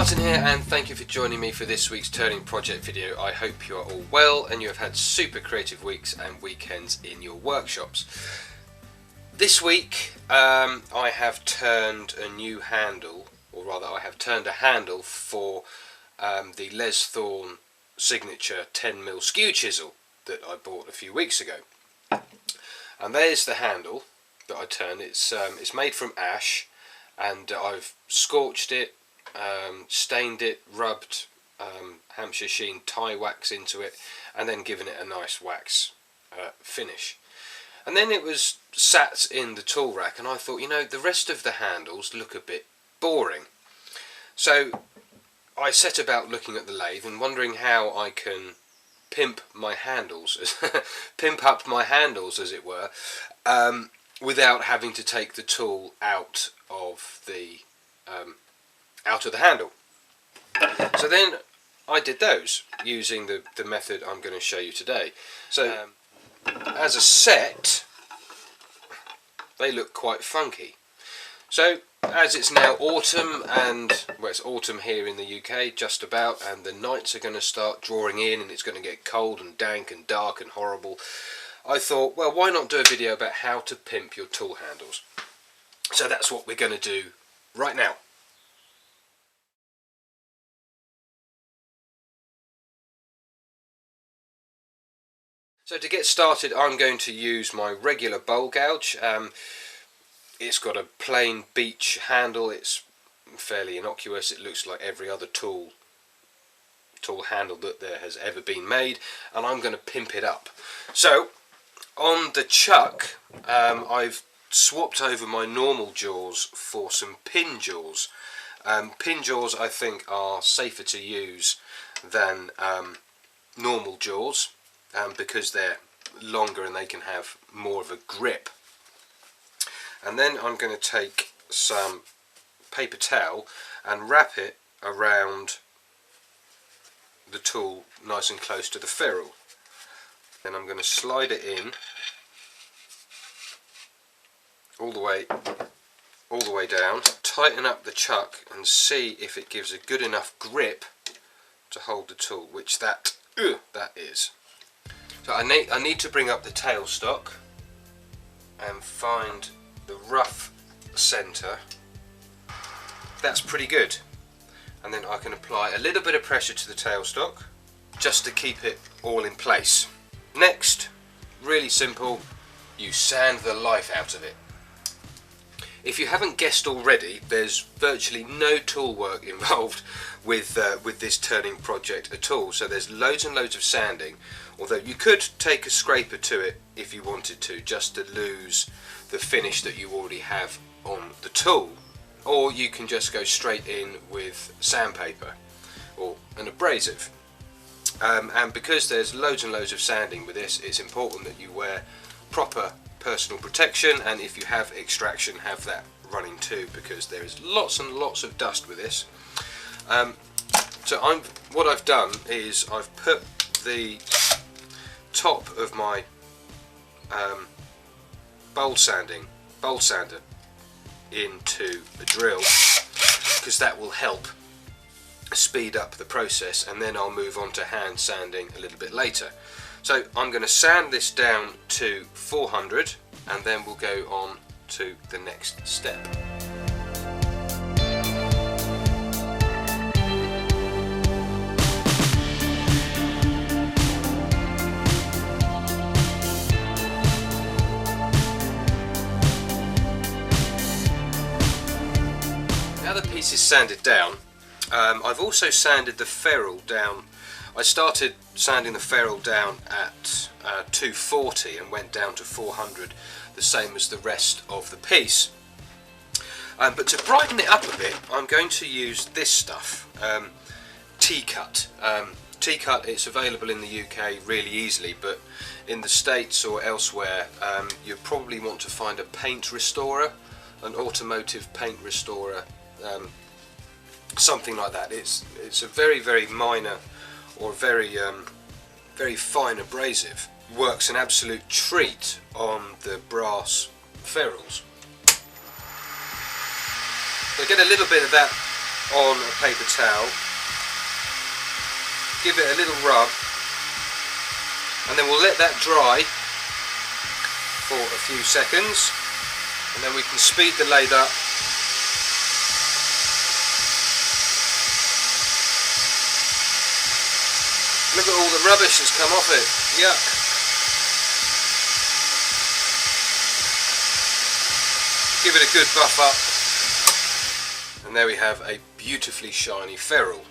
Martin here, and thank you for joining me for this week's turning project video. I hope you are all well and you have had super creative weeks and weekends in your workshops. This week I have turned a new handle, or rather I have turned a handle for the Les Thorne signature 10mm skew chisel that I bought a few weeks ago. And there's the handle that I turned. It's made from ash, and I've scorched it, stained it, rubbed Hampshire sheen tie wax into it, and then given it a nice wax finish. And then it was sat in the tool rack, and I thought, you know, the rest of the handles look a bit boring. So I set about looking at the lathe and wondering how I can pimp my handles, pimp up my handles as it were, without having to take the tool out of the handle. So then I did those using the method I'm going to show you today. So as a set, they look quite funky. So as it's now autumn, and well, it's autumn here in the UK just about, and the nights are going to start drawing in and it's going to get cold and dank and dark and horrible, I thought, well, why not do a video about how to pimp your tool handles? So that's what we're going to do right now. So to get started, I'm going to use my regular bowl gouge. It's got a plain beech handle. It's fairly innocuous. It looks like every other tool handle that there has ever been made, and I'm going to pimp it up. So on the chuck, I've swapped over my normal jaws for some pin jaws. Pin jaws, I think, are safer to use than normal jaws, because they're longer and they can have more of a grip. And then I'm going to take some paper towel and wrap it around the tool nice and close to the ferrule. Then I'm going to slide it in all the way down, tighten up the chuck and see if it gives a good enough grip to hold the tool, which that is. So I need to bring up the tailstock and find the rough centre. That's pretty good. And then I can apply a little bit of pressure to the tailstock just to keep it all in place. Next, really simple, you sand the life out of it. If you haven't guessed already, there's virtually no tool work involved with this turning project at all. So there's loads and loads of sanding, although you could take a scraper to it if you wanted to, just to lose the finish that you already have on the tool. Or you can just go straight in with sandpaper or an abrasive. And because there's loads and loads of sanding with this, it's important that you wear proper personal protection, and if you have extraction, have that running too, because there is lots and lots of dust with this. So what I've done is I've put the top of my bowl sander into a drill, because that will help speed up the process, and then I'll move on to hand sanding a little bit later. So I'm going to sand this down to 400, and then we'll go on to the next step. Now the piece is sanded down, I've also sanded the ferrule down. I started sanding the ferrule down at 240 and went down to 400, the same as the rest of the piece. But to brighten it up a bit, I'm going to use this stuff, T-cut. T-cut, it's available in the UK really easily, but in the States or elsewhere you probably want to find a paint restorer, an automotive paint restorer, something like that. It's a very, very minor or very fine abrasive. Works an absolute treat on the brass ferrules. So get a little bit of that on a paper towel, give it a little rub, and then we'll let that dry for a few seconds, and then we can speed the lathe up. Look at all the rubbish that's come off it. Yuck. Give it a good buff up, and there we have a beautifully shiny ferrule.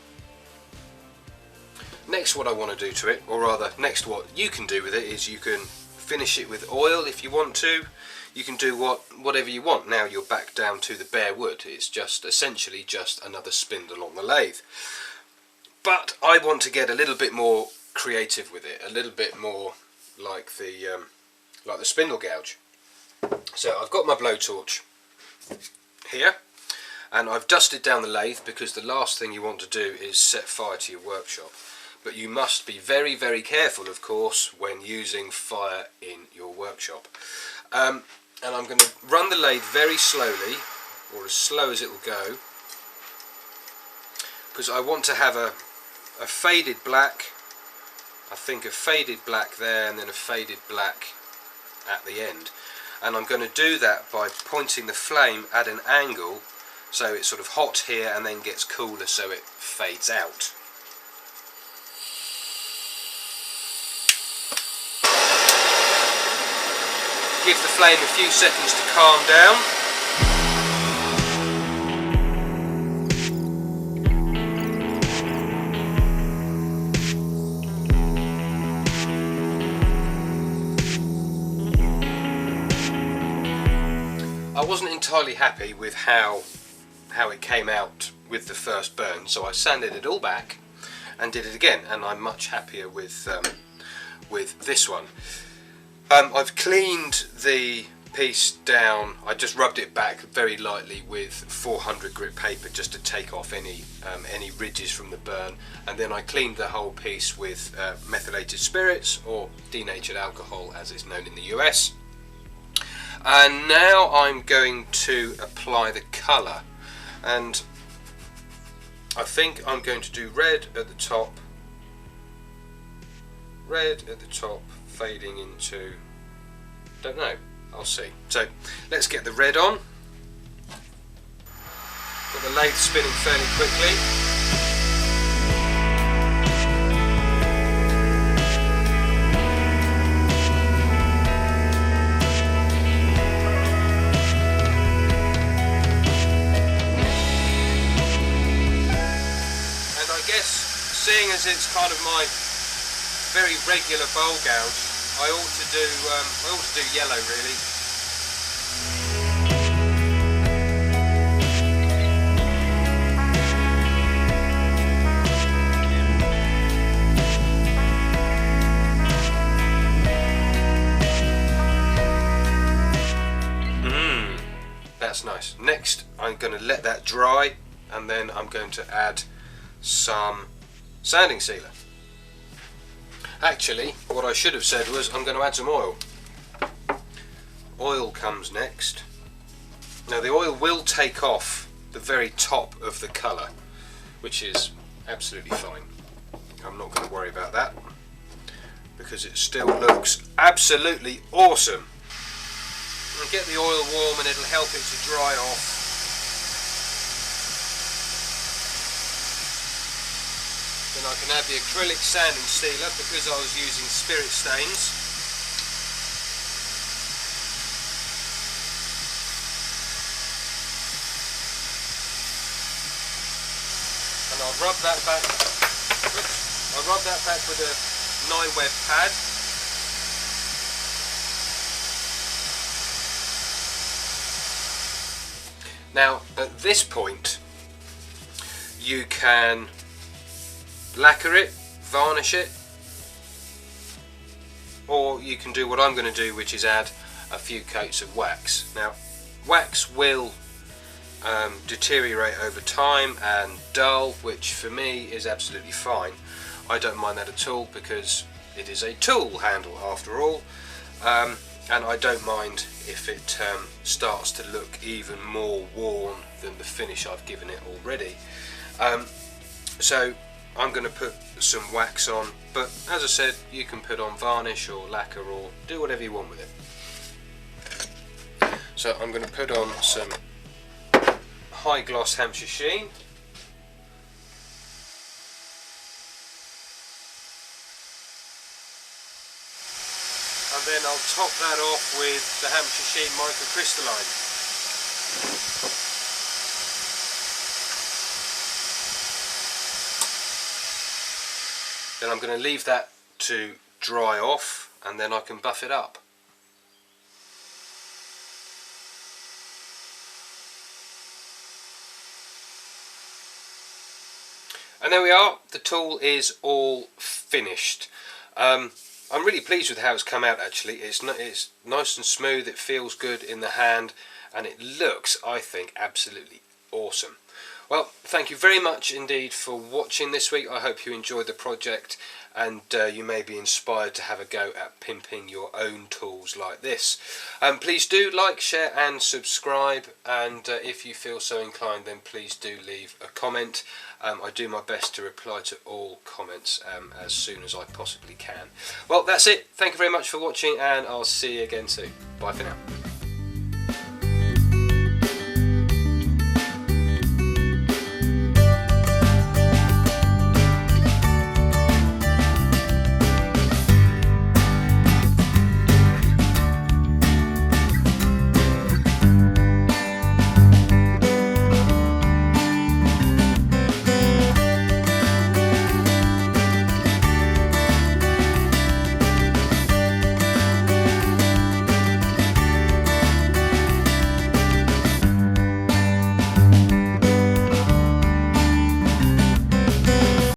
Next, what I want to do to it, or rather next what you can do with it, is you can finish it with oil if you want to. You can do whatever you want. Now you're back down to the bare wood. It's just essentially just another spindle on the lathe. But I want to get a little bit more creative with it, a little bit more like the spindle gouge. So I've got my blowtorch here, and I've dusted down the lathe, because the last thing you want to do is set fire to your workshop. But you must be very, very careful, of course, when using fire in your workshop. And I'm going to run the lathe very slowly, or as slow as it will go, because I want to have a faded black, I think a faded black there, and then a faded black at the end. And I'm going to do that by pointing the flame at an angle, so it's sort of hot here and then gets cooler, so it fades out. Give the flame a few seconds to calm down. I wasn't entirely happy with how it came out with the first burn, so I sanded it all back and did it again, and I'm much happier with this one. I've cleaned the piece down. I just rubbed it back very lightly with 400 grit paper just to take off any ridges from the burn, and then I cleaned the whole piece with methylated spirits, or denatured alcohol as it's known in the US. And now I'm going to apply the colour, and I think I'm going to do red at the top, fading into, don't know, I'll see. So let's get the red on. Got the lathe spinning fairly quickly. Seeing as it's kind of my very regular bowl gouge, I ought to do yellow really. That's nice. Next I'm going to let that dry, and then I'm going to add some sanding sealer. Actually, what I should have said was I'm going to add some oil. Oil comes next. Now the oil will take off the very top of the colour, which is absolutely fine. I'm not going to worry about that, because it still looks absolutely awesome. And get the oil warm and it'll help it to dry off. Then I can add the acrylic sanding sealer, because I was using spirit stains. And I'll rub that back. Oops, I'll rub that back with a 9-web pad. Now at this point you can lacquer it, varnish it, or you can do what I'm going to do, which is add a few coats of wax. Now wax will deteriorate over time and dull, which for me is absolutely fine. I don't mind that at all, because it is a tool handle after all, and I don't mind if it starts to look even more worn than the finish I've given it already. So I'm going to put some wax on, but as I said, you can put on varnish or lacquer or do whatever you want with it. So I'm going to put on some high gloss Hampshire sheen. And then I'll top that off with the Hampshire sheen microcrystalline. Then I'm going to leave that to dry off, and then I can buff it up. And there we are, the tool is all finished. I'm really pleased with how it's come out actually. It's nice and smooth, it feels good in the hand, and it looks, I think, absolutely awesome. Well, thank you very much indeed for watching this week. I hope you enjoyed the project, and you may be inspired to have a go at pimping your own tools like this. Please do like, share and subscribe, and if you feel so inclined, then please do leave a comment. I do my best to reply to all comments as soon as I possibly can. Well, that's it. Thank you very much for watching, and I'll see you again soon. Bye for now.